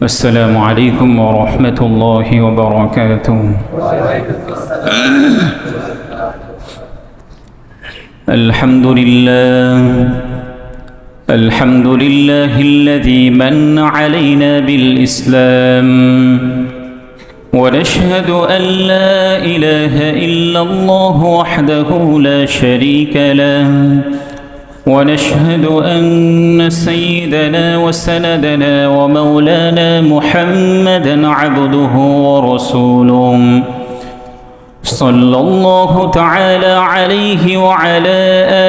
السلام عليكم ورحمة الله وبركاته. الحمد لله الذي من علينا بالإسلام، ونشهد أن لا إله إلا الله وحده لا شريك له، ونشهد أن سيدنا وسندنا ومولانا محمدا عبده ورسوله، صلى الله تعالى عليه وعلى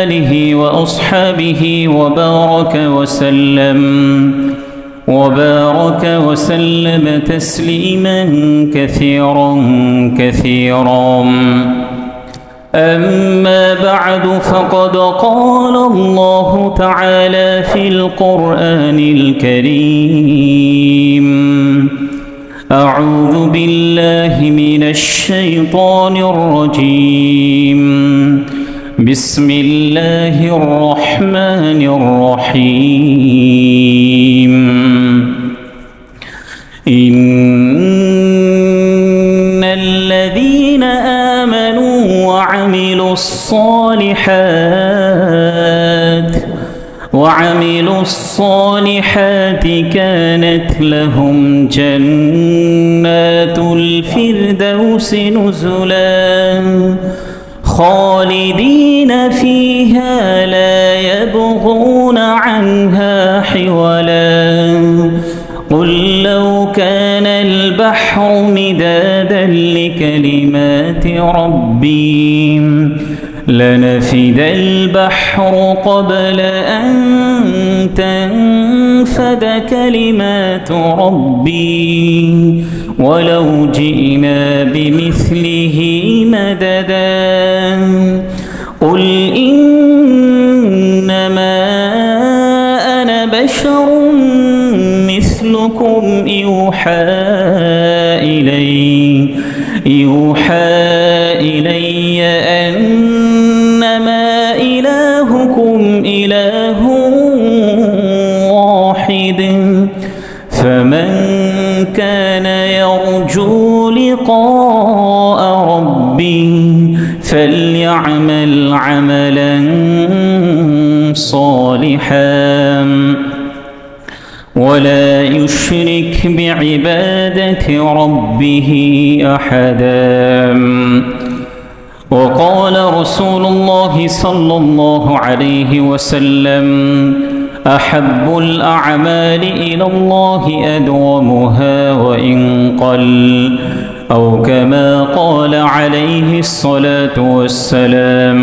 آله وأصحابه وبارك وسلم تسليما كثيرا. أما بعد، فقد قال الله تعالى في القرآن الكريم: أعوذ بالله من الشيطان الرجيم، بسم الله الرحمن الرحيم. إن الذين آمنوا وعملوا الصالحات كانت لهم جنات الفردوس نزلا، خالدين فيها لا يبغون عنها حولا. قل لو كان البحر مدادا لكلمات ربي لنفد البحر قبل أن تنفد كلمات ربي ولو جئنا بمثله مددا. قل إنما أنا بشر مثلكم يوحى إلي أنما إلهكم إله واحد، فمن كان يرجو لقاء ربه فليعمل عملا صالحا ولا يشرك بعبادة ربه أحدا. وقال رسول الله صلى الله عليه وسلم: أحب الأعمال إلى الله أدومها وإن قل، أو كما قال عليه الصلاة والسلام.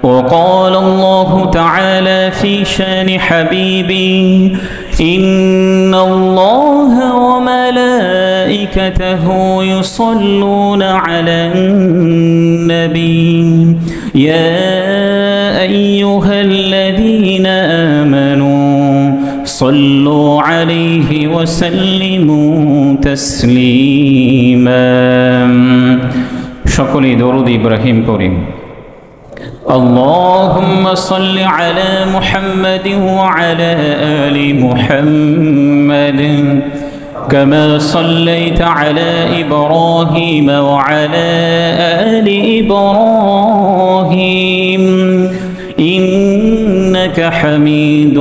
وقال الله تعالى في شان حبيبي: إن الله وملائكته يصلون على النبي يا أيها الذين آمنوا صلوا عليه وسلموا تسليما. شكرا درود إبراهيم كريم. اللهم صل على محمد وعلى آل محمد كما صليت على إبراهيم وعلى آل إبراهيم إنك حميد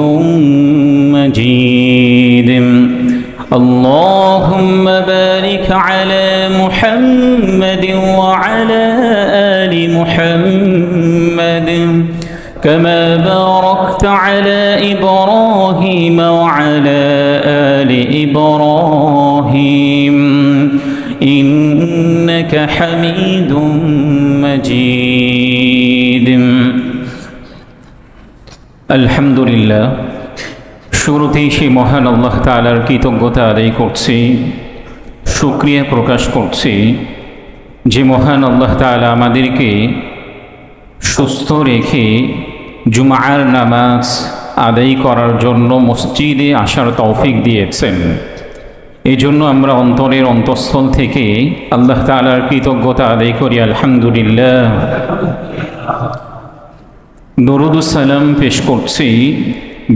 مجيد. اللهم بارك على محمد وعلى آل محمد كما باركت على إبراهيم وعلى آل إبراهيم إنك حميد مجيد. الحمد لله। শুরুতেই সেই মহান আল্লাহ তাআলার কৃতজ্ঞতা আদায় করছি, শুকরিয়া প্রকাশ করছি যে মহান আল্লাহ তাআলা আমাদেরকে সুস্থ রেখে জুমার নামাজ আদায় করার জন্য মসজিদে আসার তৌফিক দিয়েছেন। এই জন্য আমরা অন্তরের অন্তঃস্থল থেকে আল্লাহ তাআলার কৃতজ্ঞতা আদায় করি, আলহামদুলিল্লাহ। দরুদ ও সালাম পেশ করছি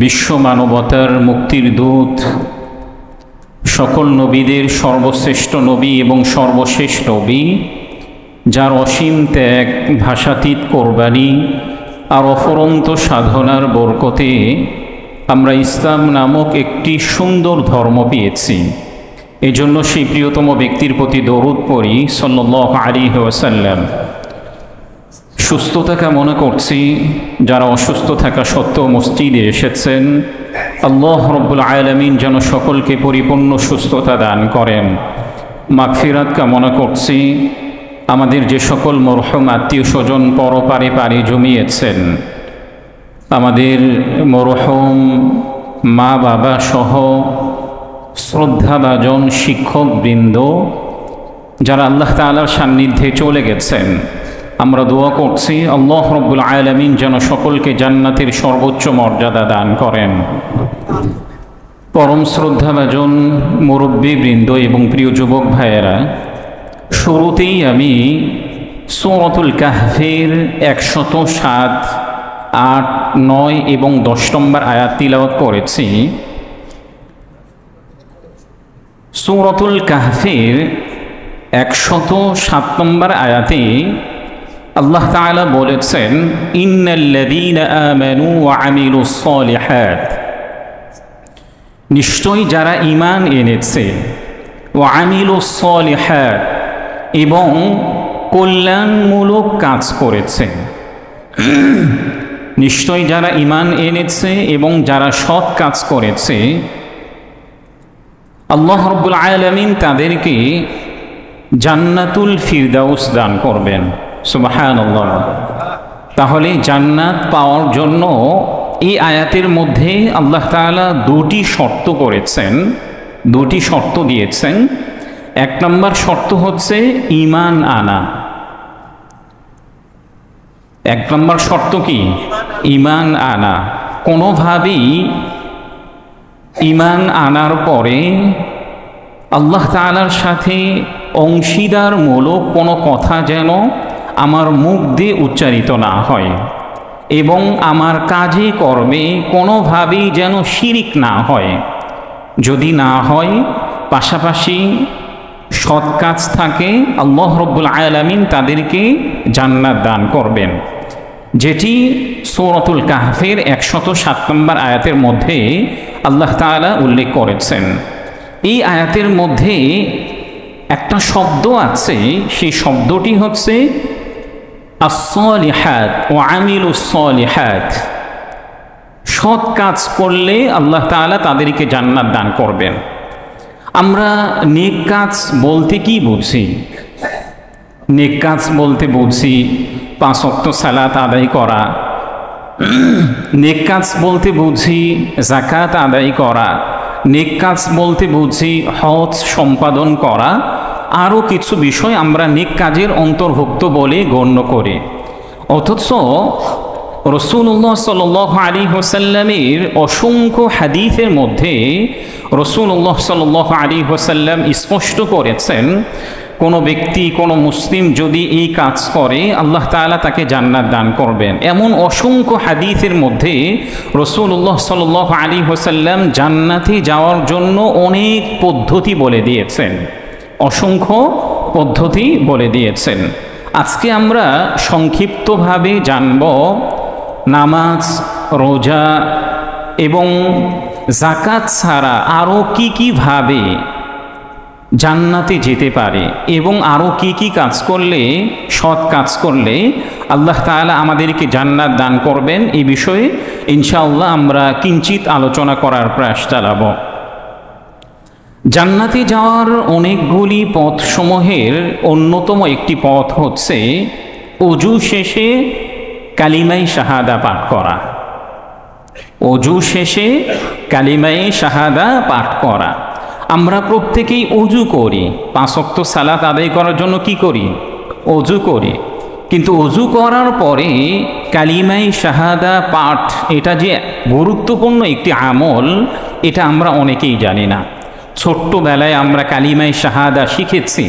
বিশ্ব মানবতার মুক্তির দূত সকল নবীদের সর্বশ্রেষ্ঠ নবী এবং সর্বশেষ নবী, যার অসীম ত্যাগ, ভাষাতীত কোরবানি আর অফুরন্ত সাধনার বরকতে আমরা ইসলাম নামক একটি সুন্দর ধর্ম পেয়েছি। এজন্য সেই প্রিয়তম ব্যক্তির প্রতি দরুদ পড়ি সাল্লাল্লাহু আলাইহি ওয়াসাল্লাম। সুস্থতা কামনা করছি যারা অসুস্থ থাকা সত্ত্বেও মসজিদে এসেছেন, আল্লাহ রব্বুল আলামিন যেন সকলকে পরিপূর্ণ সুস্থতা দান করেন। মাগফিরাত কামনা করছি আমাদের যে সকল মরহুম আত্মীয় স্বজন পরপারে পাড়ি জমিয়েছেন, আমাদের মরহুম মা বাবা সহ শ্রদ্ধাভাজন শিক্ষকবৃন্দ যারা আল্লাহ তাআলার সান্নিধ্যে চলে গেছেন, আমরা দোয়া করছি আল্লাহ রব্বুল আলামিন যেন সকলকে জান্নাতের সর্বোচ্চ মর্যাদা দান করেন। পরম শ্রদ্ধাভাজন মুরব্বীবৃন্দ এবং প্রিয় যুবক ভাইয়েরা, শুরুতেই আমি সূরাতুল কাহফের 107, 8, 9 এবং 10 নম্বর আয়াত তিলাওয়াত করেছি। সূরাতুল কাহফের 107 নম্বর আয়াতে আল্লাহ তাআলা বলেছেন, ইন্নাল্লাযীনা আমানু ওয়া আমিলুস সালিহাত, নিশ্চয়ই যারা ঈমান এনেছে, ওয়া আমিলুস সালিহাত, এবং কল্যাণমূলক কাজ করেছে। নিশ্চয়ই যারা ঈমান এনেছে এবং যারা সৎ কাজ করেছে, আল্লাহ রাব্বুল আলামিন তাদেরকে জান্নাতুল ফিরদাউস দান করবেন। সুবহানাল্লাহ। তাহলে জান্নাত পাওয়ার জন্য এই আয়াতের মধ্যে আল্লাহ তাআলা দুটি শর্ত করেছেন, দুটি শর্ত দিয়েছেন। 1 নম্বর শর্ত হচ্ছে ঈমান আনা। 1 নম্বর শর্ত কি? ঈমান আনা। কোনোভাবেই ঈমান আনার পরে আল্লাহ তাআলার সাথে অংশীদারমূলক কোনো কথা যেন আমার মুখ দিয়ে উচ্চারিত না হয়, এবং আমার কাজে কর্মে কোনোভাবেই যেন শিরিক না হয়। যদি না হয়, পাশাপাশি সৎ কাজ থাকে, আল্লাহ রব্বুল আলামিন তাদেরকে জান্নাত দান করবেন, যেটি সূরাতুল কাহফের 107 নম্বর আয়াতের মধ্যে আল্লাহ তাআলা উল্লেখ করেছেন। এই আয়াতের মধ্যে একটা শব্দ আছে, সেই শব্দটি হচ্ছে আস-সালিহাত ওয়া আমিলুস সালিহাত। সৎ কাজ করলে আল্লাহ তাআলা তাদেরকে জান্নাত দান করবেন। আমরা নেক কাজ বলতে কি বুঝি? নেক কাজ বলতে বুঝি 5 ওয়াক্ত সালাত আদায় করা, নেক কাজ বলতে বুঝি যাকাত আদায় করা, নেক কাজ বলতে বুঝি হজ সম্পাদন করা, আরও কিছু বিষয় আমরা নেক কাজের অন্তর্ভুক্ত বলে গণ্য করি। অথচ রাসূলুল্লাহ সাল্লাল্লাহু আলাইহি ওয়াসাল্লামের অসংখ্য হাদিসের মধ্যে রাসূলুল্লাহ সাল্লাল্লাহু আলাইহি ওয়াসাল্লাম স্পষ্ট করেছেন, কোনো ব্যক্তি, কোনো মুসলিম যদি এই কাজ করে আল্লাহ তাআলা তাকে জান্নাত দান করবেন। এমন অসংখ্য হাদিসের মধ্যে রাসূলুল্লাহ সাল্লাল্লাহু আলাইহি ওয়াসাল্লাম জান্নাতে যাওয়ার জন্য অনেক পদ্ধতি বলে দিয়েছেন, অসংখ্য পদ্ধতি বলে দিয়েছেন। আজকে আমরা সংক্ষিপ্তভাবে জানব নামাজ, রোজা এবং যাকাত ছাড়া আরও কি ভাবে জান্নাতে যেতে পারে, এবং আরও কি কাজ করলে, সৎ কাজ করলে আল্লাহ তাআলা আমাদেরকে জান্নাত দান করবেন। এই বিষয়ে ইনশাআল্লাহ আমরা কিঞ্চিত আলোচনা করার প্রয়াস চালাব। জান্নাতে যাওয়ার অনেকগুলি পথসমূহের অন্যতম একটি পথ হচ্ছে ওযু শেষে কালিমায়ে শাহাদা পাঠ করা। ওযু শেষে কালিমায়ে শাহাদা পাঠ করা। আমরা প্রত্যেকেই ওযু করি, 5 ওয়াক্ত সালাত আদায় করার জন্য কি করি? ওযু করি। কিন্তু ওযু করার পরে কালিমায়ে শাহাদা পাঠ, এটা যে গুরুত্বপূর্ণ একটি আমল, এটা আমরা অনেকেই জানি না। ছোট্টবেলায় আমরা কালিমায়ে শাহাদা শিখেছি।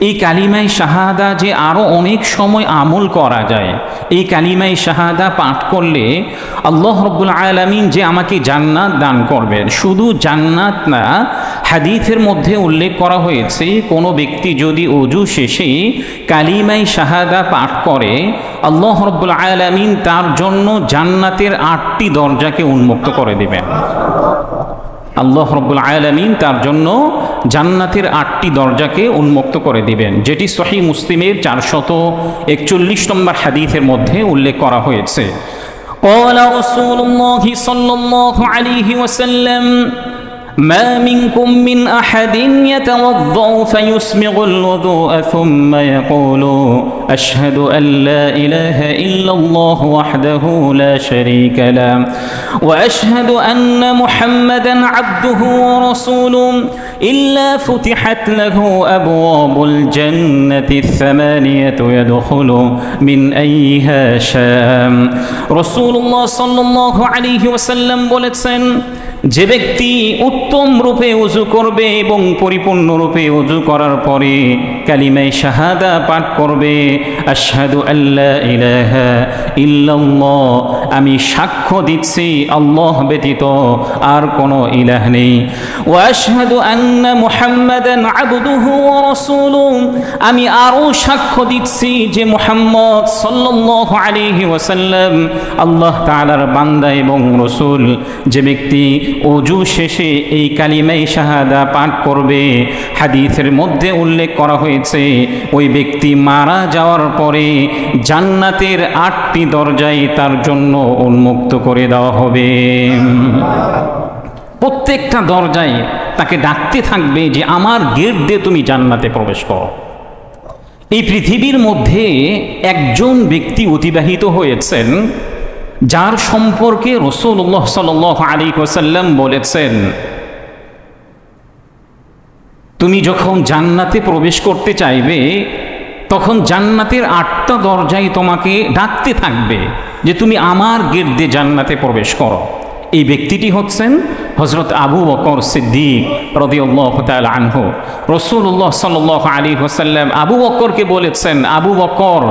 এই কালিমায়ে শাহাদা যে আরও অনেক সময় আমল করা যায়। এই কালিমায়ে শাহাদা পাঠ করলে আল্লাহ রাব্বুল আলামিন যে আমাকে জান্নাত দান করবেন, শুধু জান্নাত না, হাদিসের মধ্যে উল্লেখ করা হয়েছে কোনো ব্যক্তি যদি ওযু শেষে কালিমায়ে শাহাদা পাঠ করে, আল্লাহ রাব্বুল আলামিন তার জন্য জান্নাতের 8টি দরজাকে উন্মুক্ত করে দেবেন। আল্লাহ রাব্বুল আলামিন তার জন্য জান্নাতের 8টি দরজাকে উন্মুক্ত করে দিবেন, যেটি সহিহ মুসলিমের 441 নম্বর হাদিসের মধ্যে উল্লেখ করা হয়েছে। قال رسول الله صلى الله عليه وسلم ما منكم من أحد يتوضأ فيسبغ الوضوء ثم يقول أشهد أن لا إله إلا الله وحده لا شريك له وأشهد أن محمدا عبده ورسوله إلا فتحت له أبواب الجنة الثمانية يدخل من أيها شاء رسول الله صلى الله عليه وسلم বলেছেন, যে ব্যক্তি উত্তম রূপে ওযু করবে এবং পরিপূর্ণ রূপে ওযু করার পরে কালিমায়ে শাহাদা পাঠ করবে, আশহাদু আল্লা ইলাহা ইল্লাল্লাহ, আমি সাক্ষ্য দিচ্ছি আল্লাহ ব্যতীত আর কোনো ইলাহ নেই, ওয়া আশহাদু আন্না মুহাম্মাদান আবদুহু ওয়া রাসূলুহু, আমি আরও সাক্ষ্য দিচ্ছি যে মুহাম্মদ সাল্লাল্লাহু আলাইহি ওয়াসাল্লাম আল্লাহ তাআলার বান্দা এবং রাসূল। যে ব্যক্তি ওযু শেষে এই কালিমায়ে শাহাদা পাঠ করবে, হাদিসের মধ্যে উল্লেখ করা হয়েছে ওই ব্যক্তি মারা যাওয়ার পরে জান্নাতের 8টি দরজাই তার জন্য উন্মুক্ত করে দেওয়া হবে। প্রত্যেকটা দরজায় তাকে ডাকতে থাকবে যে আমার গেট দিয়ে তুমি জান্নাতে প্রবেশ করো। এই পৃথিবীর মধ্যে একজন ব্যক্তি অতিবাহিত হয়েছেন যার সম্পর্কে রাসূলুল্লাহ সাল্লাল্লাহু আলাইহি ওয়াসাল্লাম বলেছেন, তুমি যখন জান্নাতে প্রবেশ করতে চাইবে তখন জান্নাতের 8টা দরজাই তোমাকে ডাকতে থাকবে যে তুমি আমার গেট দিয়ে জান্নাতে প্রবেশ করো। এই ব্যক্তিটি হচ্ছেন হযরত আবু বকর সিদ্দিক রাদিয়াল্লাহু তাআলা আনহু। রাসূলুল্লাহ সাল্লাল্লাহু আলাইহি ওয়াসাল্লাম আবু বকরকে বলেছেন, আবু বকর,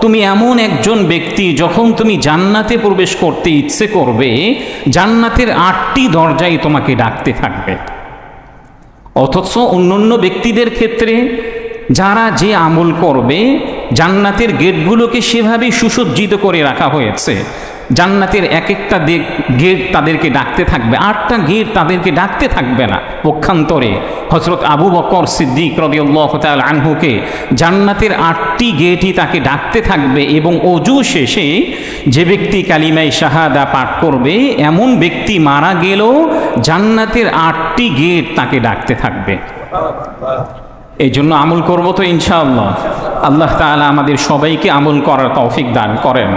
তুমি এমন একজন ব্যক্তি যখন তুমি জান্নাতে প্রবেশ করতে ইচ্ছে করবে জান্নাতের 8টি দরজাই তোমাকে ডাকতে থাকবে। অথচ অন্যান্য ব্যক্তিদের ক্ষেত্রে যারা যে আমল করবে জান্নাতের গেটগুলোকে সেভাবেই সুসজ্জিত করে রাখা হয়েছে। জান্নাতের এক একটা গেট তাদেরকে ডাকতে থাকবে, 8টা গেট তাদেরকে ডাকতে থাকবে না। পক্ষান্তরে হযরত আবু বকর সিদ্দিক রাদিয়াল্লাহু তাআলা আনহুকে জান্নাতের 8টি গেটই তাকে ডাকতে থাকবে এবং ওযু শেষে যে ব্যক্তি কালিমায়ে শাহাদা পাঠ করবে এমন ব্যক্তি মারা গেলেও জান্নাতের 8টি গেট তাকে ডাকতে থাকবে। এই জন্য আমল করব তো ইনশাআল্লাহ। আল্লাহ তাআলা আমাদের সবাইকে আমল করার তৌফিক দান করেন।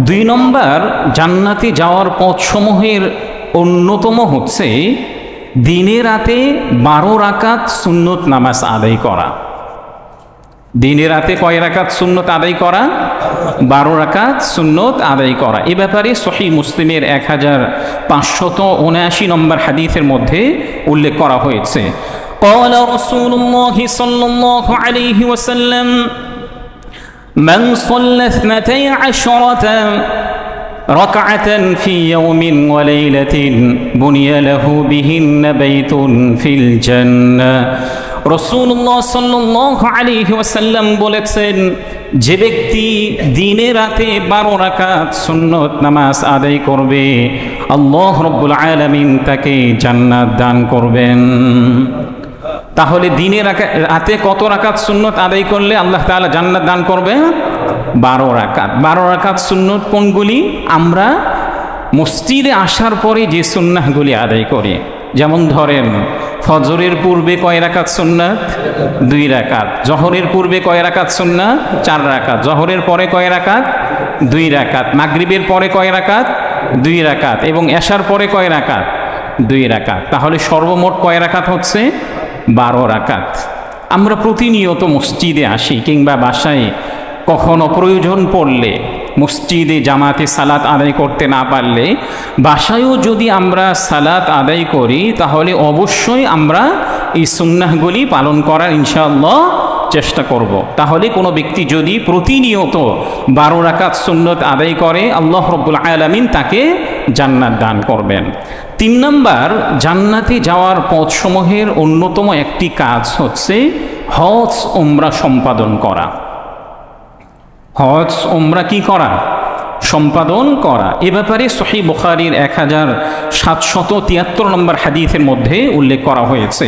2 নম্বর, জান্নাতে যাওয়ার পথসমূহের অন্যতম হচ্ছে দিনে রাতে 12 রাকাত সুন্নত নামাজ আদায় করা। দিনে রাতে কয় রাকাত সুন্নত আদায় করা? 12 রাকাত সুন্নত আদায় করা। এ ব্যাপারে সহিহ মুসলিমের 1579 নম্বর হাদিসের মধ্যে উল্লেখ করা হয়েছে। قال رسول الله صلى الله عليه وسلم من صلى 12 ركعة في يوم وليلة بني له بهن بيت في الجنة রাসূলুল্লাহ সাল্লাল্লাহু আলাইহি ওয়াসাল্লাম বলেছেন, যে ব্যক্তি দিনে রাতে 12 রাকাত সুন্নত নামাজ আদায় করবে আল্লাহ রাব্বুল আলামিন তাকে জান্নাত দান করবেন। তাহলে দিনে রাতে কত রাকাত সুন্নত আদায় করলে আল্লাহ তাআলা জান্নাত দান করবে? 12 রাকাত। 12 রাকাত সুন্নত কোনগুলি? আমরা মসজিদে আসার পরে যে সুন্নাহগুলি আদায় করি, যেমন ধরেন ফজরের পূর্বে কয় রাকাত সুন্নাত? 2 রাকাত। জোহরের পূর্বে কয় রাকাত সুন্নাত? 4 রাকাত। জোহরের পরে কয় রাকাত? 2 রাকাত। মাগরিবের পরে কয় রাকাত? 2 রাকাত। এবং এশার পরে কয় রাকাত? 2 রাকাত। তাহলে সর্বমোট কয় রাকাত হচ্ছে? 12 রাকাত। আমরা প্রতিনিয়ত মসজিদে আসি কিংবা বাসায় কখনো প্রয়োজন পড়লে মসজিদে জামাতে সালাত আদায় করতে না পারলে বাসায়ও যদি আমরা সালাত আদায় করি তাহলে অবশ্যই আমরা এই সুন্নাহগুলি পালন করার ইনশাআল্লাহ চেষ্টা করব। তাহলে কোনো ব্যক্তি যদি প্রতিনিয়ত 12 রাকাত সুন্নত আদায় করে আল্লাহ রাব্বুল আলামিন তাকে জান্নাত দান করবেন। 3 নম্বর, জান্নাতে যাওয়ার পথসমূহের অন্যতম একটি কাজ হচ্ছে হজ উমরা সম্পাদন করা। হজ উমরা কি করা? সম্পাদন করা। এ ব্যাপারে সহিহ বুখারীর 1773 নম্বর হাদিসের মধ্যে উল্লেখ করা হয়েছে।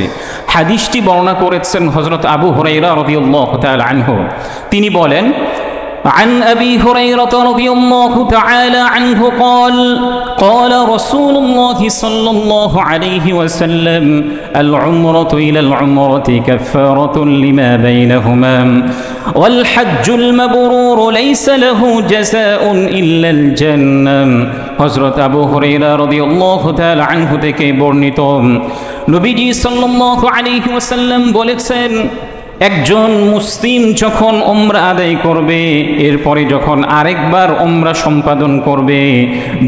হাদিসটি বর্ণনা করেছেন হযরত আবু হুরায়রা রাদিয়াল্লাহু তাআলা আনহু। তিনি বলেন, عن أبي هريرة رضي الله تعالى عنه قال قال رسول الله صلى الله عليه وسلم العمرة إلى العمرة كفارة لما بينهما والحج المبرور ليس له جزاء إلا الجنة حضرت أبو هريرة رضي الله تعالى عنه থেকে বর্ণিত নবীজি সাল্লাল্লাহু আলাইহি ওয়াসাল্লাম বলেছেন, একজন মুসলিম যখন উমরা আদায় করবে, এরপরে যখন আরেকবার উমরা সম্পাদন করবে,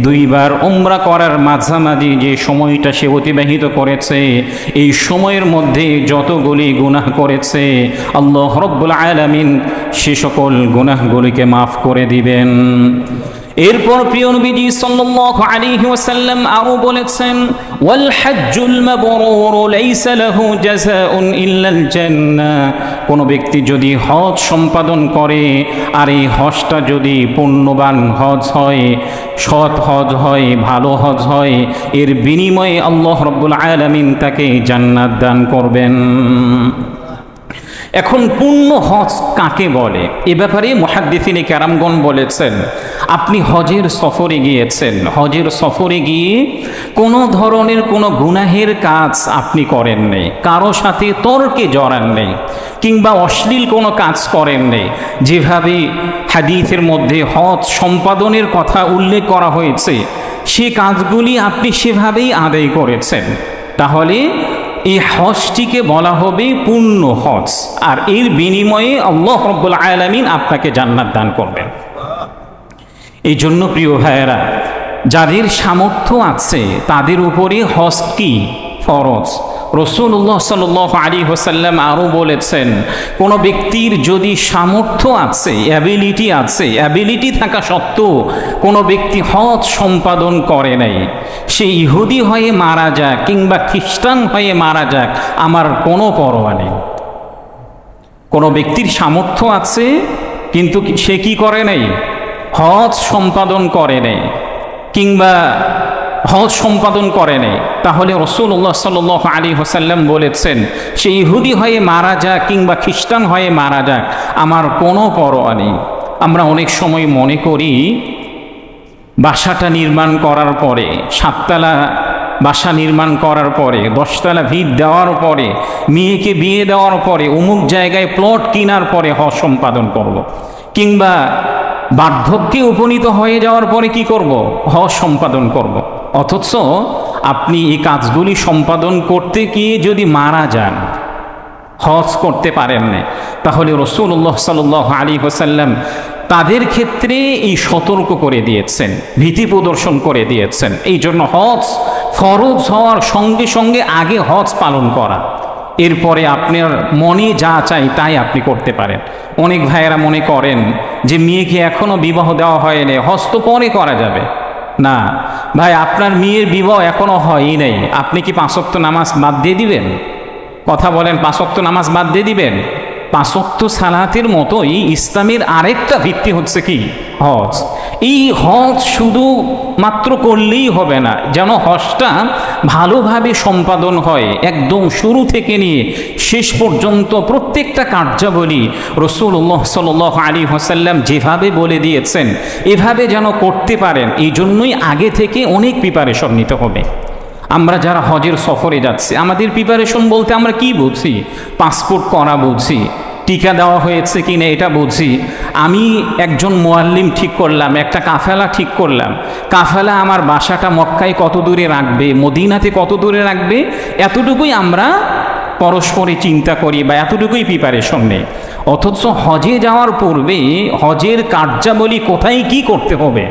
2 বার উমরা করার মাঝামাঝি যে সময়টা সে অতিবাহিত করেছে, এই সময়ের মধ্যে যতগুলি গুনাহ করেছে আল্লাহ রাব্বুল আলামিন সে সকল গুনাহগুলিকে মাফ করে দিবেন। এরপর প্রিয় নবীজি সাল্লাল্লাহু আলাইহি ওয়াসাল্লাম আরো বলেছেন, ওয়াল হজ্জুল মাবরুর লাইসা লাহু জাযাউন ইল্লাল জান্নাহ। কোন ব্যক্তি যদি হজ সম্পাদন করে আর এই হজটা যদি পুণ্যবান হজ হয়, সৎ হজ হয়, ভালো হজ হয়, এর বিনিময়ে আল্লাহ রাব্বুল আলামিন তাকে জান্নাত দান করবেন। এখন পূর্ণ হজ কাকে বলে? এ ব্যাপারে মুহাদ্দিসিনে কেরামগণ বলেছেন, আপনি হজের সফরে গিয়েছেন, হজের সফরে গিয়ে কোনো ধরনের কোনো গুনাহের কাজ আপনি করেন নাই, কারো সাথে তর্কে জড়ান নেই, কিংবা অশ্লীল কোনো কাজ করেন নেই। যেভাবে হাদিসের মধ্যে হজ সম্পাদনের কথা উল্লেখ করা হয়েছে, সে কাজগুলি আপনি সেভাবেই আদায় করেছেন, তাহলে এই হজটিকে বলা হবে পূর্ণ হজ, আর এর বিনিময়ে আল্লাহ রাব্বুল আলামিন আপনাকে জান্নাত দান করবেন। এই জন্য প্রিয় ভাইয়েরা, যাদের সামর্থ্য আছে তাদের উপরে হজ কি ফরজ। রাসূলুল্লাহ সাল্লাল্লাহু আলাইহি ওয়াসাল্লাম আরও বলেছেন, কোনো ব্যক্তির যদি সামর্থ্য আছে, অ্যাবিলিটি থাকা সত্ত্বেও কোনো ব্যক্তি হজ সম্পাদন করে নাই, সে ইহুদি হয়ে মারা যাক কিংবা খ্রিস্টান হয়ে মারা যাক, আমার কোনো পরোয়া নেই। কোনো ব্যক্তির সামর্থ্য আছে কিন্তু সে কি করে নাই? হজ সম্পাদন করে নাই, কিংবা হজ সম্পাদন করে নেই, তাহলে রাসূলুল্লাহ সাল্লাল্লাহু আলাইহি ওয়াসাল্লাম বলেছেন, সে ইহুদি হয়ে মারা যাক কিংবা খ্রিস্টান হয়ে মারা যাক, আমার কোনো পরোয়া নেই। আমরা অনেক সময় মনে করি বাসাটা নির্মাণ করার পরে, 7 তলা বাসা নির্মাণ করার পরে, 10 তলা ভিত দেওয়ার পরে, মেয়েকে বিয়ে দেওয়ার পরে, অমুক জায়গায় প্লট কেনার পরে হজ সম্পাদন করব, কিংবা বার্ধক্যে উপনীত হয়ে যাওয়ার পরে কি করব? হজ সম্পাদন করব। অথচ আপনি এই কাজগুলি সম্পাদন করতে গিয়ে যদি মারা যান, হজ করতে পারেন না, তাহলে রাসূলুল্লাহ সাল্লাল্লাহু আলাইহি ওয়াসাল্লাম তাদের ক্ষেত্রে এই সতর্ক করে দিয়েছেন, ভীতি প্রদর্শন করে দিয়েছেন। এই জন্য হজ ফরজ হওয়ার সঙ্গে সঙ্গে আগে হজ পালন করা, এরপরে আপনার মনে যা চাই তাই আপনি করতে পারেন। অনেক ভাইয়েরা মনে করেন যে মেয়েকে এখনও বিবাহ দেওয়া হয়নি, হজ তো পরে করা যাবে। না ভাই, আপনার মেয়ের বিবাহ এখনও হয়ই নাই, আপনি কি 5 ওয়াক্ত নামাজ বাদ দিয়ে দিবেন? কথা বলেন, 5 ওয়াক্ত নামাজ বাদ দিয়ে দিবেন? 5 ওয়াক্ত সালাতের মতোই ইসলামের আরেকটা ভিত্তি হচ্ছে কি? হজ। এই হজ শুধু মাত্র করলেই হবে না, যেন হজটা ভালোভাবে সম্পাদন হয়, একদম শুরু থেকে নিয়ে শেষ পর্যন্ত প্রত্যেকটা কার্যাবলী রাসূলুল্লাহ সাল্লাল্লাহু আলাইহি ওয়াসাল্লাম যেভাবে বলে দিয়েছেন এভাবে যেন করতে পারেন। এই জন্যই আগে থেকে অনেক প্রিপারেশন নিতে হবে। আমরা যারা হজের সফরে যাচ্ছি, আমাদের প্রিপারেশন বলতে আমরা কি বুঝি? পাসপোর্ট করা বুঝি, টিকা দেওয়া হয়েছে কি না এটা বুঝি। আমি একজন মুআল্লিম ঠিক করলাম, একটা কাফেলা ঠিক করলাম, কাফেলা আমার বাসাটা মক্কায় কত দূরে রাখবে, মদিনাতে কত দূরে রাখবে, এতটুকুই আমরা পরস্পরে চিন্তা করি বা এতটুকুই প্রিপারেশন নেই। অথচ হজে যাওয়ার পূর্বে হজের কার্যাবলী কোথায় কি করতে হবে,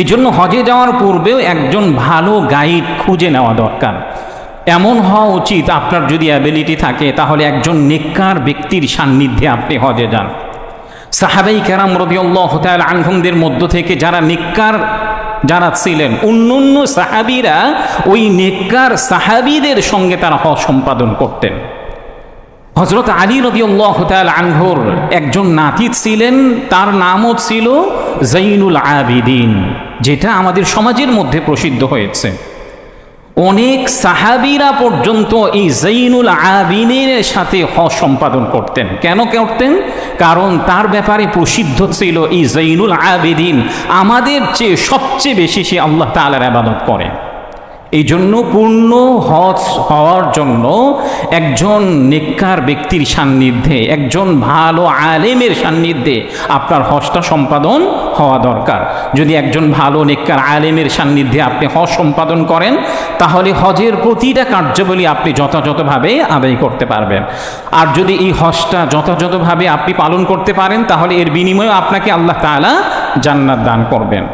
এই জন্য হজে যাওয়ার পূর্বেও একজন ভালো গাইড খুঁজে নেওয়া দরকার। এমন হওয়া উচিত, আপনার যদি অ্যাবিলিটি থাকে তাহলে একজন নেককার ব্যক্তির সান্নিধ্যে আপনি হজে যান। সাহাবাই কেরাম রাদিয়াল্লাহু তাআলা আনহুমদের মধ্য থেকে যারা নেককার যারা ছিলেন, অন্য সাহাবীরা ওই নেককার সাহাবীদের সঙ্গে তারা হজ সম্পাদন করতেন। হযরত আলী রাদিয়াল্লাহু তাআলা আনহুর একজন নাতি ছিলেন, তার নামও ছিল যাইনুল আবিদিন, যেটা আমাদের সমাজের মধ্যে প্রসিদ্ধ হয়েছে। অনেক সাহাবীরা পর্যন্ত এই যাইনুল আবিদিনের সাথে হজ সম্পাদন করতেন। কেন করতেন? কারণ তার ব্যাপারে প্রসিদ্ধ ছিল এই যাইনুল আবিদিন আমাদের চেয়ে সবচেয়ে বেশি সে আল্লাহ তাআলার ইবাদত করে। এই জন্য পূর্ণ হজ হওয়ার জন্য একজন নেককার ব্যক্তির সান্নিধ্যে, একজন ভালো আলেমের সান্নিধ্যে আপনার হজটা সম্পাদন হওয়া দরকার। যদি একজন ভালো নেককার আলেমের সান্নিধ্যে আপনি হজ সম্পাদন করেন তাহলে হজের প্রতিটা কার্যাবলী আপনি যথাযথভাবে আদায় করতে পারবেন। আর যদি এই হজটা যথাযথভাবে আপনি পালন করতে পারেন তাহলে এর বিনিময়ে আপনাকে আল্লাহ তাআলা জান্নাত দান করবেন।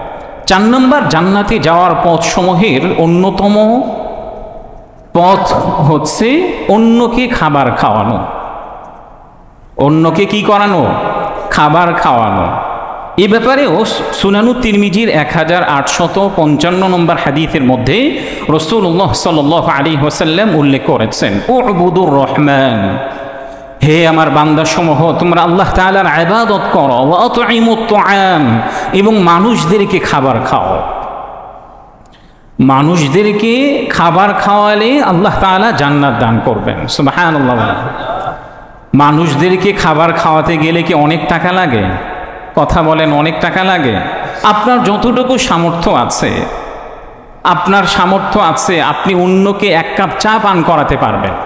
4 নম্বর, জান্নাতে যাওয়ার পথসমূহের অন্যতম পথ হচ্ছে অন্যকে খাবার খাওয়ানো। অন্যকে কি করানো? খাবার খাওয়ানো। এ ব্যাপারেও সুনানুত তিরমিজির 1855 নম্বর হাদিসের মধ্যে রাসূলুল্লাহ সাল্লাল্লাহু আলাইহি ওয়াসাল্লাম উল্লেখ করেছেন, উবুদুর রহমান, হে আমার বান্দাসমূহ তোমরা আল্লাহ তাআলার ইবাদত করো, ওয়া আতঈমুত তুআম, এবং মানুষদেরকে খাবার খাও। মানুষদেরকে খাবার খাওয়ালে আল্লাহ তাআলা জান্নাত দান করবেন। সুবহানাল্লাহ। মানুষদেরকে খাবার খাওয়াতে গেলে কি অনেক টাকা লাগে? কথা বলেন, অনেক টাকা লাগে? আপনার যতটুকু সামর্থ্য আছে, আপনার সামর্থ্য আছে আপনি অন্যকে 1 কাপ চা পান করাতে পারবেন।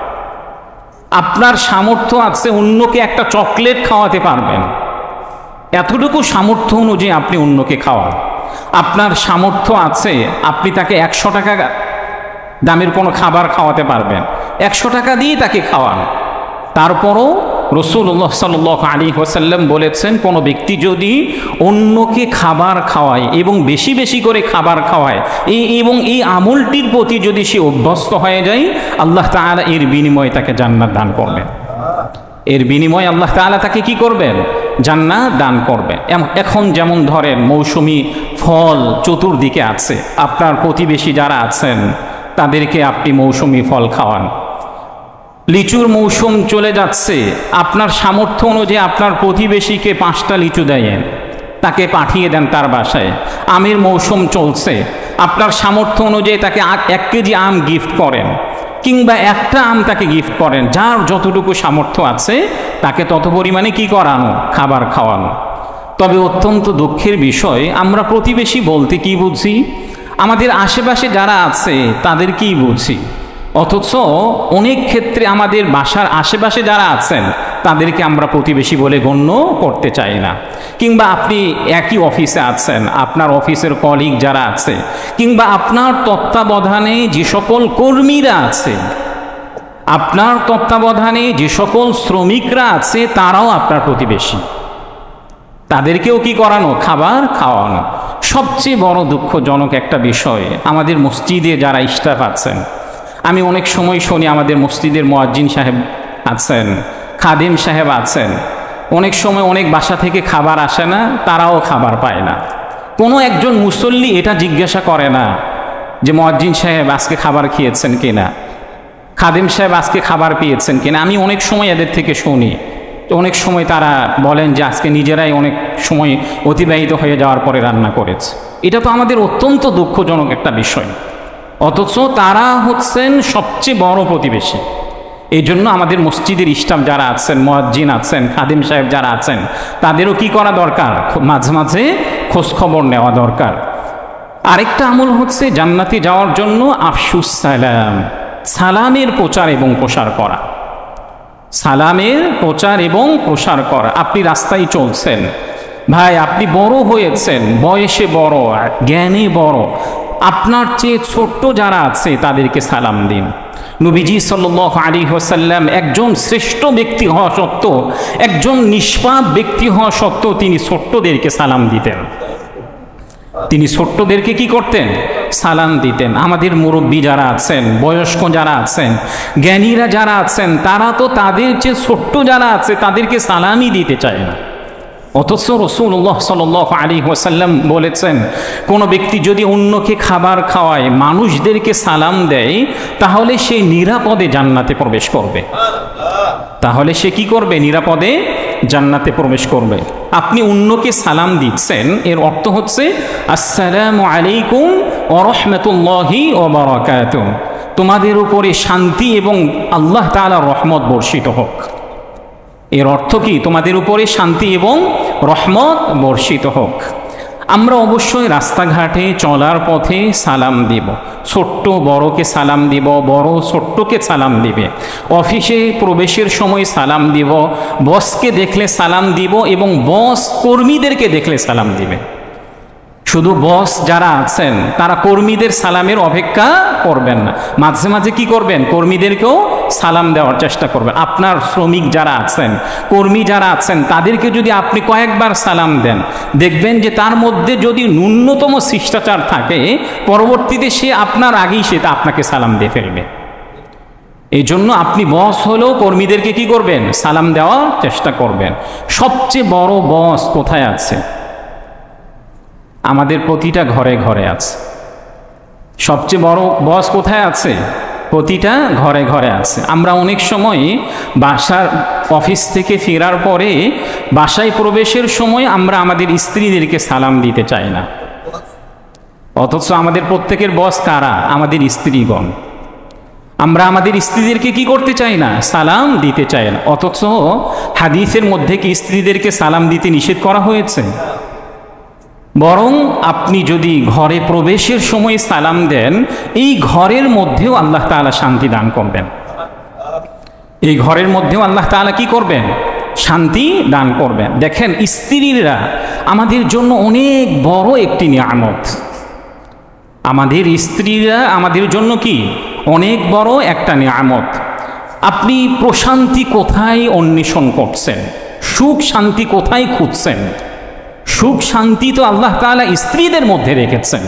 আপনার সামর্থ্য আছে অন্যকে একটা চকলেট খাওয়াতে পারবেন। এতটুকু সামর্থ্য অনুযায়ী আপনি অন্যকে খাওয়ান। আপনার সামর্থ্য আছে আপনি তাকে 100 টাকা দামের কোনো খাবার খাওয়াতে পারবেন, 100 টাকা দিয়ে তাকে খাওয়ান। তারপরও রাসূলুল্লাহ সাল্লাল্লাহু আলাইহি ওয়াসাল্লাম বলেছেন, কোনো ব্যক্তি যদি অন্যকে খাবার খাওয়ায় এবং বেশি বেশি করে খাবার খাওয়ায় এবং এই আমলটির প্রতি যদি সে অভ্যস্ত হয়ে যায়, আল্লাহ তাআলা এর বিনিময়ে তাকে জান্নাত দান করবেন। এর বিনিময়ে আল্লাহ তাআলা তাকে কি করবেন? জান্নাত দান করবেন। এখন যেমন ধরেন মৌসুমি ফল চতুর্দিকে আছে, আপনার প্রতিবেশী যারা আছেন তাদেরকে আপনি মৌসুমি ফল খাওয়ান। লিচুর মৌসুম চলে যাচ্ছে, আপনার সামর্থ্য অনুযায়ী আপনার প্রতিবেশীকে 5টা লিচু দেন, তাকে পাঠিয়ে দেন তার বাসায়। আমের মৌসুম চলছে, আপনার সামর্থ্য অনুযায়ী তাকে 1 কেজি আম গিফট করেন, কিংবা একটা আম তাকে গিফট করেন। যার যতটুকু সামর্থ্য আছে তাকে তত পরিমাণে কি করানো? খাবার খাওয়ানো। তবে অত্যন্ত দুঃখের বিষয়, আমরা প্রতিবেশী বলতে কি বুঝি? আমাদের আশেপাশে যারা আছে তাদেরকেই বুঝি, অথচ অনেক ক্ষেত্রে আমাদের বাসার আশেপাশে যারা আছেন তাদেরকে আমরা প্রতিবেশী বলে গণ্য করতে চাই না। কিংবা আপনি একই অফিসে আছেন, আপনার অফিসের কলিগ যারা আছে, কিংবা আপনার তত্ত্বাবধানে যে সকল কর্মীরা আছে, আপনার তত্ত্বাবধানে যে সকল শ্রমিকরা আছে তারাও আপনার প্রতিবেশী। তাদেরকেও কি করানো? খাবার খাওয়ানো। সবচেয়ে বড় দুঃখজনক একটা বিষয়, আমাদের মসজিদে যারা স্টাফ আছেন, আমি অনেক সময় শুনি আমাদের মসজিদের মুয়াজ্জিন সাহেব আছেন, খাদিম সাহেব আছেন, অনেক সময় অনেক বাসা থেকে খাবার আসে না, তারাও খাবার পায় না। কোনো একজন মুসল্লি এটা জিজ্ঞাসা করে না যে মুয়াজ্জিন সাহেব আজকে খাবার খেয়েছেন কিনা, খাদিম সাহেব আজকে খাবার পেয়েছেন কিনা। আমি অনেক সময় এদের থেকে শুনি, অনেক সময় তারা বলেন যে আজকে নিজেরাই অনেক সময় অতিবাহিত হয়ে যাওয়ার পরে রান্না করেছে। এটা তো আমাদের অত্যন্ত দুঃখজনক একটা বিষয়, অথচ তারা হচ্ছেন সবচেয়ে বড় প্রতিবেশী। এই জন্য আমাদের মসজিদের স্টাফ যারা আছেন, মুয়াজ্জিন আছেন, খাদিম সাহেব যারা আছেন, তাদেরও কি করা দরকার? মাঝে মাঝে খোঁজখবর নেওয়া দরকার। আরেকটা আমল হচ্ছে জান্নাতে যাওয়ার জন্য আফশুস সালাম, সালামের প্রচার এবং প্রসার করা। সালামের প্রচার এবং প্রসার করা। আপনি রাস্তায় চলছেন, ভাই আপনি বড় হয়েছেন, বয়সে বড়, জ্ঞানে বড়, আপনার চেয়ে ছোট্ট যারা আছে তাদেরকে সালাম দিন। নবীজি সাল্লাল্লাহু আলাইহি ওয়াসাল্লাম একজন শ্রেষ্ঠ ব্যক্তি হওয়া সত্ত্বেও, একজন নিষ্পাপ ব্যক্তি হওয়া সত্ত্বেও তিনি ছোট্টদেরকে সালাম দিতেন। তিনি ছোট্টদেরকে কি করতেন? সালাম দিতেন। আমাদের মুরব্বী যারা আছেন, বয়স্ক যারা আছেন, জ্ঞানীরা যারা আছেন, তারা তো তাদের যে ছোট্ট যারা আছে তাদেরকে সালামই দিতে চায় না। অথচ রাসূলুল্লাহ সাল্লাল্লাহু আলাইহি ওয়াসাল্লাম বলেছেন, কোনো ব্যক্তি যদি অন্যকে খাবার খাওয়ায়, মানুষদেরকে সালাম দেয়, তাহলে সে নিরাপদে জান্নাতে প্রবেশ করবে। তাহলে সে কি করবে? নিরাপদে জান্নাতে প্রবেশ করবে। আপনি অন্যকে সালাম দিচ্ছেন, এর অর্থ হচ্ছে আসসালামু আলাইকুম ওয়া রাহমাতুল্লাহি ওয়া বারাকাতুহু, তোমাদের উপরে শান্তি এবং আল্লাহ তাআলার রহমত বর্ষিত হোক। এর অর্থ কি? তোমাদের উপরে শান্তি এবং রহমত বর্ষিত হোক। আমরা অবশ্যই রাস্তাঘাটে চলার পথে সালাম দিব, ছোট্ট বড়কে সালাম দিব, বড় ছোট্টকে সালাম দিবে, অফিসে প্রবেশের সময় সালাম দিব, বসকে দেখলে সালাম দিব এবং বস কর্মীদেরকে দেখলে সালাম দিবে। শুধু বস যারা আছেন তারা কর্মীদের সালামের অপেক্ষা করবেন না, মাঝে মাঝে কি করবেন? কর্মীদেরকেও সালাম দেওয়ার চেষ্টা করবেন। আপনার শ্রমিক যারা আছেন, কর্মী যারা আছেন, তাদেরকে যদি আপনি কয়েকবার সালাম দেন, দেখবেন যে তার মধ্যে যদি ন্যূনতম শিষ্টাচার থাকে, পরবর্তীতে সে আপনার আগেই সে আপনাকে সালাম দিয়ে ফেলবে। এই জন্য আপনি বস হলেও কর্মীদেরকে কি করবেন? সালাম দেওয়ার চেষ্টা করবেন। সবচেয়ে বড় বস কোথায় আছে? আমাদের প্রতিটা ঘরে ঘরে আছে। সবচেয়ে বড় বস কোথায় আছে? প্রতিটা ঘরে ঘরে আছে। আমরা অনেক সময় বাসার অফিস থেকে ফেরার পরে বাসায় প্রবেশের সময় আমরা আমাদের স্ত্রীদেরকে সালাম দিতে চাই না, অথচ আমাদের প্রত্যেকের বস কারা? আমাদের স্ত্রীগণ। আমরা আমাদের স্ত্রীদেরকে কি করতে চাই না? সালাম দিতে চাই না। অথচ হাদিসের মধ্যে কি স্ত্রীদেরকে সালাম দিতে নিষেধ করা হয়েছে? বরং আপনি যদি ঘরে প্রবেশের সময় সালাম দেন, এই ঘরের মধ্যেও আল্লাহ তাআলা শান্তি দান করবেন। এই ঘরের মধ্যেও আল্লাহ তাআলা কি করবেন? শান্তি দান করবেন। দেখেন, স্ত্রীরা আমাদের জন্য অনেক বড় একটি নিয়ামত। আমাদের স্ত্রীরা আমাদের জন্য কি? অনেক বড় একটা নিয়ামত। আপনি প্রশান্তি কোথায় অন্বেষণ করছেন? সুখ শান্তি কোথায় খুঁজছেন? সুখ শান্তি তো আল্লাহ তাআলা স্ত্রীদের মধ্যে রেখেছেন।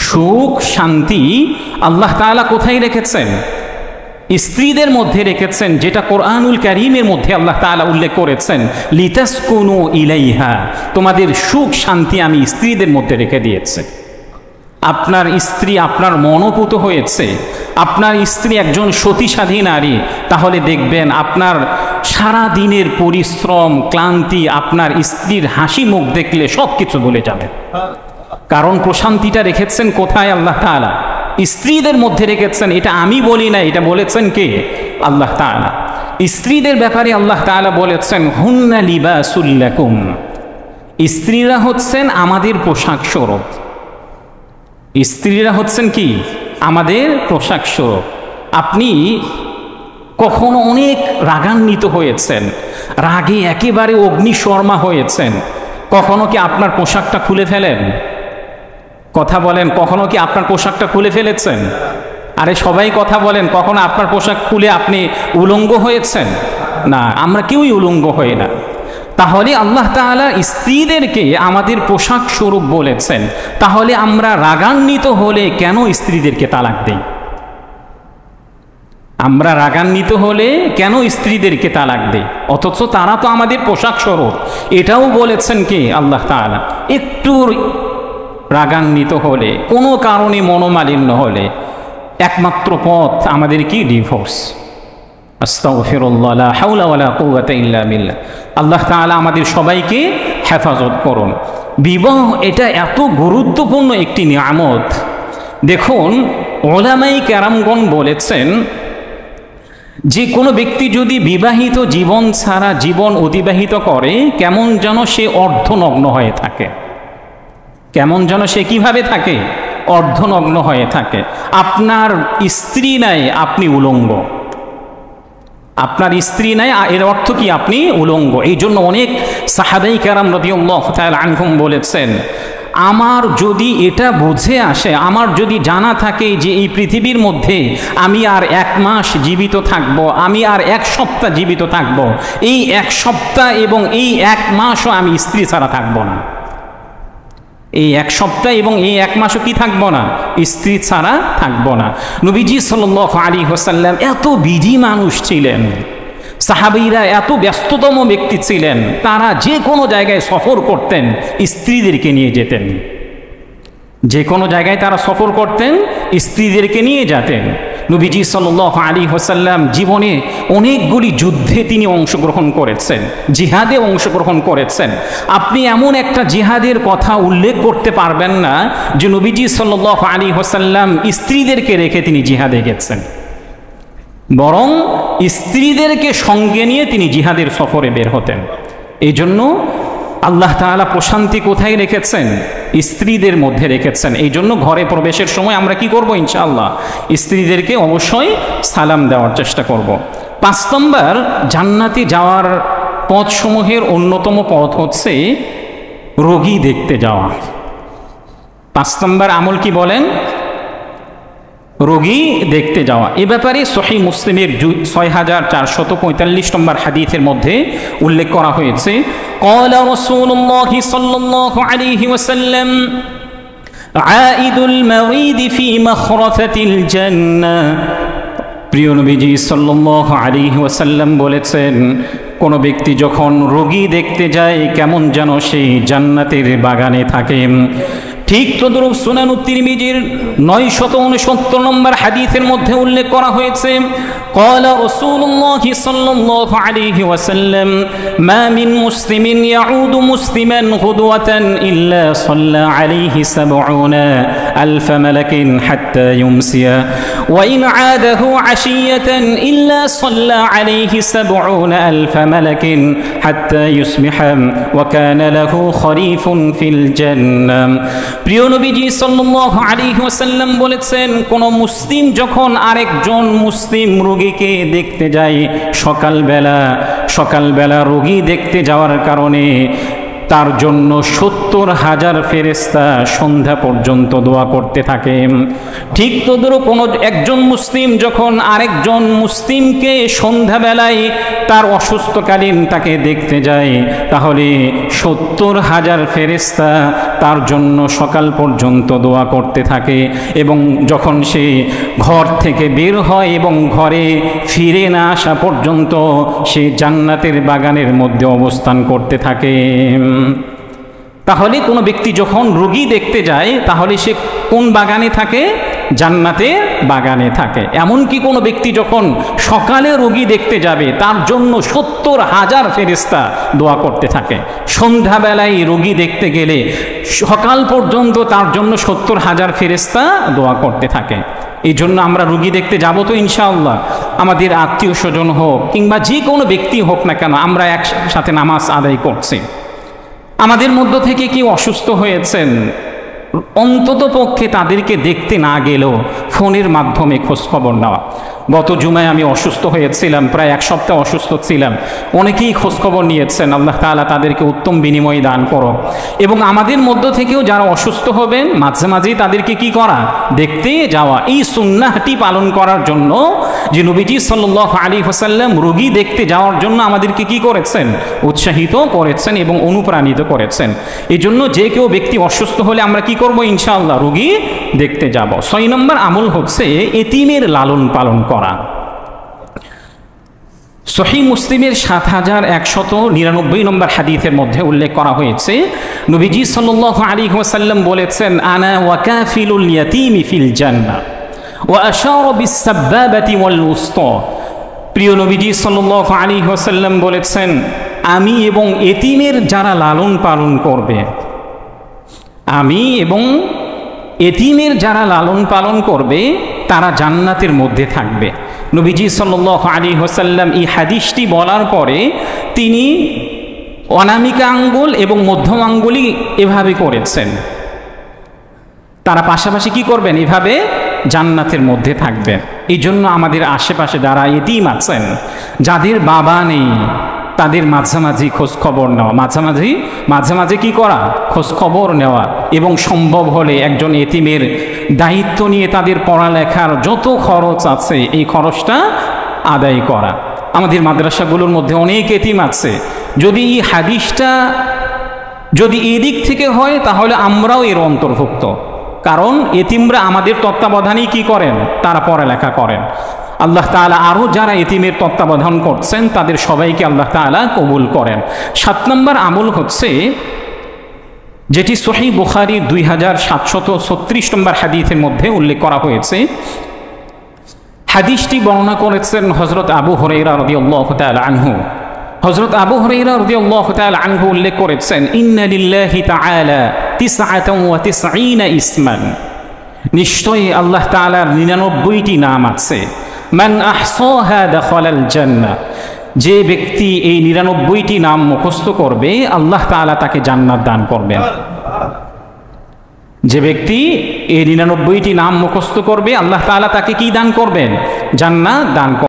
সুখ শান্তি আল্লাহ তাআলা কোথায় রেখেছেন? স্ত্রীদের মধ্যে রেখেছেন, যেটা কোরআনুল কারীমের মধ্যে আল্লাহ তাআলা উল্লেখ করেছেন, লিতাসকুনু ইলাইহা, তোমাদের সুখ শান্তি আমি স্ত্রীদের মধ্যে রেখে দিয়েছি। আপনার স্ত্রী আপনার মনোপুত হয়েছে, আপনার স্ত্রী একজন সতীসাধী নারী, তাহলে দেখবেন আপনার সারা দিনের পরিশ্রম ক্লান্তি আপনার স্ত্রীর হাসি মুখ দেখলে সব কিছু ভুলে যাবে। কারণ প্রশান্তিটা রেখেছেন কোথায়? আল্লাহ তাআলা স্ত্রীদের মধ্যে রেখেছেন। এটা আমি বলি না, এটা বলেছেন কে? আল্লাহ তাআলা। স্ত্রীদের ব্যাপারে আল্লাহ তাআলা বলেছেন, হুন্না লিবাসুল লাকুম, স্ত্রীরা হচ্ছেন আমাদের পোশাক স্বরূপ। স্ত্রীরা হচ্ছেন কি? আমাদের পোশাক স্বরূপ। আপনি কখনো অনেক রাগান্বিত হয়েছেন, রাগে একেবারে অগ্নিশর্মা হয়েছেন, কখনো কি আপনার পোশাকটা খুলে ফেলেন? কথা বলেন, কখনো কি আপনার পোশাকটা খুলে ফেলেছেন? আরে সবাই কথা বলেন, কখনো আপনার পোশাক খুলে আপনি উলঙ্গ হয়েছেন? না, আমরা কেউই উলঙ্গ হই না। তাহলে আল্লাহ তাআলা স্ত্রীদেরকে আমাদের পোশাক স্বরূপ বলেছেন। তাহলে আমরা রাগান্বিত হলে কেন স্ত্রীদেরকে তালাক দেই? আমরা রাগান্বিত হলে কেন স্ত্রীদেরকে তালাক দেই? অথচ তারা তো আমাদের পোশাক স্বরূপ। এটাও বলেছেন কে? আল্লাহ তাআলা। একটু রাগান্বিত হলে, কোনো কারণে মনোমালিন্য হলে একমাত্র পথ আমাদের কি? ডিভোর্স। আস্তাগফিরুল্লাহ, লা হাওলা ওয়ালা কুওয়াতা ইল্লা বিল্লাহ। আল্লাহ তাআলা আমাদের সবাইকে হেফাজত করুন। বিবাহ এটা এত গুরুত্বপূর্ণ একটি নিয়ামত। দেখুন, উলামায়ে কেরামগণ বলেছেন যে কোনো ব্যক্তি যদি বিবাহিত জীবন ছাড়া জীবন অতিবাহিত করে, কেমন যেন সে অর্ধনগ্ন হয়ে থাকে। কেমন যেন সে কিভাবে থাকে? অর্ধনগ্ন হয়ে থাকে। আপনার স্ত্রী নাই, আপনি উলঙ্গ। আপনার স্ত্রী নাই, এর অর্থ কি? আপনি উলঙ্গ। এই জন্য অনেক সাহাবায়ে কেরাম রাদিয়াল্লাহু তাআলা আনহুম বলেছেন, আমার যদি এটা বুঝে আসে, আমার যদি জানা থাকে যে এই পৃথিবীর মধ্যে আমি আর 1 মাস জীবিত থাকব, আমি আর 1 সপ্তাহ জীবিত থাকব, এই 1 সপ্তাহ এবং এই 1 মাসও আমি স্ত্রী ছাড়া থাকব না, এই 1 সপ্তাহ এবং এই 1 মাসও কি থাকব না, স্ত্রী ছাড়া থাকব না। নবীজি সাল্লাল্লাহু আলাইহি ওয়াসাল্লাম এত বিধি মানুষ ছিলেন, সাহাবীরা এত ব্যস্ততম ব্যক্তি ছিলেন, তারা যে কোনো জায়গায় সফর করতেন স্ত্রীদেরকে নিয়ে যেতেন, যে কোনো জায়গায় তারা সফর করতেন স্ত্রীদেরকে নিয়ে যেতেন। নবীজি সাল্লাল্লাহু আলাইহি ওয়াসাল্লাম জীবনে অনেকগুলি যুদ্ধে তিনি অংশগ্রহণ করেছেন, জিহাদে অংশগ্রহণ করেছেন। আপনি এমন একটা জিহাদের কথা উল্লেখ করতে পারবেন না যে নবীজি সাল্লাল্লাহু আলাইহি ওয়াসাল্লাম স্ত্রীদেরকে রেখে তিনি জিহাদে গেছেন, বরং স্ত্রীদেরকে সঙ্গে নিয়ে তিনি জিহাদের সফরে বের হতেন। এই জন্য আল্লাহ তাআলা প্রশান্তি কোথায় রেখেছেন? স্ত্রীদের মধ্যে রেখেছেন। এই জন্য ঘরে প্রবেশের সময় আমরা কি করব? ইনশাআল্লাহ স্ত্রীদেরকে অবশ্যই সালাম দেওয়ার চেষ্টা করব। 5 নম্বর জান্নাতে যাওয়ার পথসমূহের অন্যতম পথ হচ্ছে রোগী দেখতে যাওয়া। 5 নম্বর আমল কি বলেন? রোগী দেখতে যাওয়া। এ ব্যাপারে সহিহ মুসলিমের 6445 নম্বর হাদিসের মধ্যে উল্লেখ করা হয়েছে, ক্বালা রাসূলুল্লাহ সাল্লাল্লাহু আলাইহি ওয়াসাল্লাম আইদুল মারিদ ফি মাখরাফাতিল জান্নাহ। প্রিয় নবীজি সাল্লাল্লাহু আলাইহি ওয়াসাল্লাম বলেছেন, কোন ব্যক্তি যখন রোগী দেখতে যায় কেমন যেন সেই জান্নাতের বাগানে থাকে। ঠিক তদ্রূপ সুনান তিরমিজির 969 নম্বর হাদিসের মধ্যে উল্লেখ করা হয়েছে, ক্বালা রাসূলুল্লাহ সাল্লাল্লাহু আলাইহি ওয়াসাল্লাম মা মিন মুসলিমিন ইয়াউদু মুসলিমান গুদওয়াতান ইল্লা সাল্লা আলাইহি 70,000 মালাকিন হাত্তা ইউমসিয়া ওয়া ইন আদাহু আশিয়াতান ইল্লা সাল্লা আলাইহি 70,000 মালাকিন হাত্তা ইউসবিহা ওয়া কানা লাহু খরিফুন ফিল জান্নাহ। প্রিয় নবীজি সাল্লাল্লাহু আলাইহি ওয়াসাল্লাম বলেছেন, কোন মুসলিম যখন আরেকজন মুসলিম রোগীকে দেখতে যায়, সকালবেলা রোগী দেখতে যাওয়ার কারণে তার জন্য 70,000 ফেরেশতা সন্ধ্যা পর্যন্ত দোয়া করতে থাকে। ঠিক তদ্রূপ কোনো একজন মুসলিম যখন আরেকজন মুসলিমকে সন্ধ্যাবেলায় তার অসুস্থকালীন তাকে দেখতে যায়, তাহলে 70,000 ফেরেশতা তার জন্য সকাল পর্যন্ত দোয়া করতে থাকে। এবং যখন সে ঘর থেকে বের হয় এবং ঘরে ফিরে না আসা পর্যন্ত সে জান্নাতের বাগানের মধ্যে অবস্থান করতে থাকে। তাহলে কোনো ব্যক্তি যখন রোগী দেখতে যায় তাহলে সে কোন বাগানে থাকে? জান্নাতের বাগানে থাকে। এমনকি কোনো ব্যক্তি যখন সকালে রোগী দেখতে যাবে তার জন্য 70,000 ফেরেশতা দোয়া করতে থাকে। সন্ধ্যাবেলায় রোগী দেখতে গেলে সকাল পর্যন্ত তার জন্য 70,000 ফেরেশতা দোয়া করতে থাকে। এই জন্য আমরা রোগী দেখতে যাব তো ইনশাআল্লাহ, আমাদের আত্মীয় স্বজন হোক কিংবা যে কোনো ব্যক্তি হোক না কেন, আমরা একসাথে নামাজ আদায় করছি। আমাদের মধ্য থেকে কেউ অসুস্থ হয়েছেন, অন্তত পক্ষে তাদেরকে দেখতে না গেলেও ফোনের মাধ্যমে খোঁজখবর নেওয়া। গত জুমায় আমি অসুস্থ হয়েছিলাম, প্রায় 1 সপ্তাহ অসুস্থ ছিলাম। অনেকেই খোঁজখবর নিয়েছেন, আল্লাহ তাআলা তাদেরকে উত্তম বিনিময় দান করো। এবং আমাদের মধ্য থেকেও যারা অসুস্থ হবেন মাঝে মাঝেই তাদেরকে কি করা? দেখতে যাওয়া। এই সুন্নাহটি পালন করার জন্য যে নবীজি সাল্লাল্লাহু আলাইহি ওয়াসাল্লাম রোগী দেখতে যাওয়ার জন্য আমাদেরকে কি করেছেন? উৎসাহিত করেছেন এবং অনুপ্রাণিত করেছেন। এই জন্য যে কেউ ব্যক্তি অসুস্থ হলে আমরা কি করব? ইনশাআল্লাহ রোগী দেখতে যাব। 6 নম্বর আমল হচ্ছে এতিমের লালন পালন করা। সহিহ মুসলিমের 7199 নম্বর হাদিসের মধ্যে উল্লেখ করা হয়েছে, নবীজি সাল্লাল্লাহু আলাইহি ওয়াসাল্লাম বলেছেন, আনা ওয়া কাফিলুল ইয়াতীমি ফিল জান্নাহ ওয়া আশারা বিস সাব্বাবাতি ওয়াল উসতা। প্রিয় নবীজি সাল্লাল্লাহু আলাইহি ওয়াসাল্লাম বলেছেন, আমি এবং এতিমের যারা লালন পালন করবে, আমি এবং এতিমের যারা লালন পালন করবে তারা জান্নাতের মধ্যে থাকবে। নবীজি সাল্লাল্লাহু আলাইহি ওয়াসাল্লাম এই হাদিসটি বলার পরে তিনি অনামিকা আঙ্গুল এবং মধ্যম আঙ্গুলি এভাবে করেছেন। তারা পাশাপাশি কি করবেন? এভাবে জান্নাতের মধ্যে থাকবেন। এই জন্য আমাদের আশেপাশে যারা এতিম আছেন, যাদের বাবা নেই, তাদের মাঝামাঝি খোঁজ খবর নেওয়া, মাঝামাঝি কি করা, খোঁজ খবর নেওয়া, এবং সম্ভব হলে একজন এতিমের দায়িত্ব নিয়ে তাদের পড়ালেখার যত খরচ আছে এই খরচটা আদায় করা। আমাদের মাদ্রাসাগুলোর মধ্যে অনেক এতিম আছে, যদি এই হাদিসটা যদি এদিক থেকে হয় তাহলে আমরাও এর অন্তর্ভুক্ত, কারণ এতিমরা আমাদের তত্ত্বাবধানেই কি করেন, তারা পড়ালেখা করেন। আল্লাহ তাআলা আরও যারা এতিমের তত্ত্বাবধান করছেন তাদের সবাইকে আল্লাহ তাআলা কবুল করেন। 7 নম্বর আমল হচ্ছে যেটি সহিহ বুখারী 2736 নম্বর হাদিসের মধ্যে উল্লেখ করা হয়েছে। হাদিসটি বর্ণনা করেছেন হযরত আবু হুরায়রা রাদিয়াল্লাহু তাআলা আনহু। হযরত আবু হুরায়রা রাদিয়াল্লাহু তাআলা আনহু উল্লেখ করেছেন, ইন্না লিল্লাহি তাআলা 99 ইসমান, নিশ্চয়ই আল্লাহ তাআলার 99টি নাম আছে। মান আহসাহা দাখালাল জান্নাহ, যে ব্যক্তি এই 99টি নাম মুখস্থ করবে আল্লাহ তাআলা তাকে জান্নাত দান করবেন। যে ব্যক্তি এই 99টি নাম মুখস্থ করবে আল্লাহ তাআলা তাকে কি দান করবেন, জান্নাত দান করবেন।